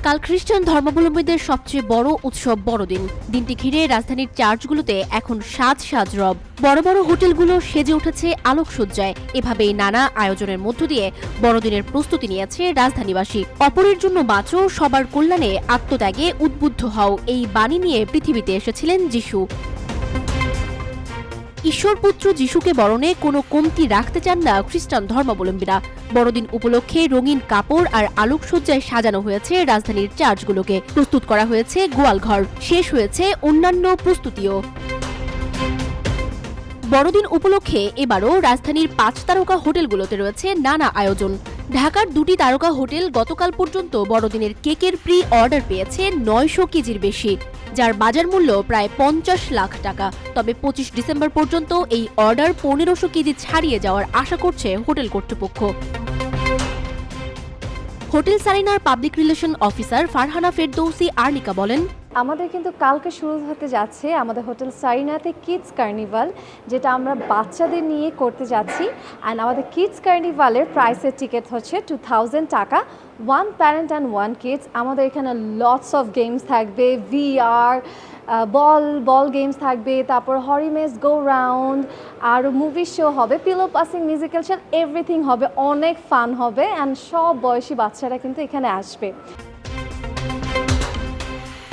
কাল খ্রিস্টান ধর্মাবলম্বীদের সবচেয়ে বড় উৎসব বড়দিন। দিনটি ঘিরে রাজধানীর চার্চগুলোতে এখন সাজ সাজ রব। বড় বড় হোটেলগুলো সেজে উঠেছে আলোকসজ্জায়। এভাবেই নানা আয়োজনের মধ্য দিয়ে বড়দিনের প্রস্তুতি নিয়েছে রাজধানীবাসী। অপরের জন্য বাঁচো, সবার কল্যাণে আত্মত্যাগে উদ্বুদ্ধ হও, এই বাণী নিয়ে পৃথিবীতে এসেছিলেন যিশু। ঈশ্বরপুত্র যিশুকে বরণে কোনো কমতি রাখতে চান না খ্রিস্টান ধর্মাবলম্বীরা। বড়দিন উপলক্ষে রঙিন কাপড় আর আলোকসজ্জায় সাজানো হয়েছে রাজধানীর চার্চগুলোকে। প্রস্তুত করা হয়েছে গোয়ালঘর, শেষ হয়েছে অন্যান্য প্রস্তুতিও। বড়দিন উপলক্ষে এবারও রাজধানীর 5 তারকা হোটেলগুলোতে রয়েছে নানা আয়োজন। ঢাকার 2টি তারকা হোটেল গতকাল পর্যন্ত বড়দিনের কেকের প্রি অর্ডার পেয়েছে 900 কেজির বেশি, যার বাজার মূল্য প্রায় 50 লাখ টাকা। তবে 25 ডিসেম্বর পর্যন্ত এই অর্ডার 1500 কেজি ছাড়িয়ে যাওয়ার আশা করছে হোটেল কর্তৃপক্ষ। হোটেল সারিনার public relation officer Farhana Ferdousi Arnika বলেন, আমাদের কিন্তু কালকে শুরু হতে যাচ্ছে আমাদের হোটেল সারিনাতে কিডস কার্নিভাল, যেটা আমরা বাচ্চাদের নিয়ে করতে যাচ্ছি। অ্যান্ড আমাদের কিডস কার্নিভালের প্রাইসের টিকিট হচ্ছে 2000 টাকা, 1 প্যারেন্ট অ্যান্ড 1 কিডস। আমাদের এখানে লটস অফ গেমস থাকবে, VR, বল গেমস থাকবে, তারপর হরিমেস গো রাউন্ড, আর মুভি শো হবে, pillow passing, musical chair, everything হবে। অনেক ফান হবে অ্যান্ড সব বয়সী বাচ্চারা কিন্তু এখানে আসবে।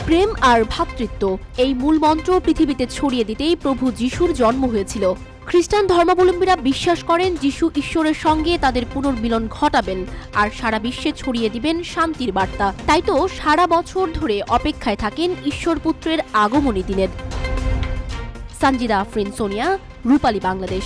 প্রেম আর ভ্রাতৃত্ব, এই মূল মন্ত্র পৃথিবীতে ছড়িয়ে দিতেই প্রভু যিশুর জন্ম হয়েছিল। খ্রিস্টান ধর্মাবলম্বীরা বিশ্বাস করেন যিশু ঈশ্বরের সঙ্গে তাদের পুনর্মিলন ঘটাবেন আর সারা বিশ্বে ছড়িয়ে দিবেন শান্তির বার্তা। তাই তো সারা বছর ধরে অপেক্ষায় থাকেন ঈশ্বরপুত্রের আগমনী দিনের। সঞ্জিদা আফরিন, সোনিয়া, রূপালী বাংলাদেশ।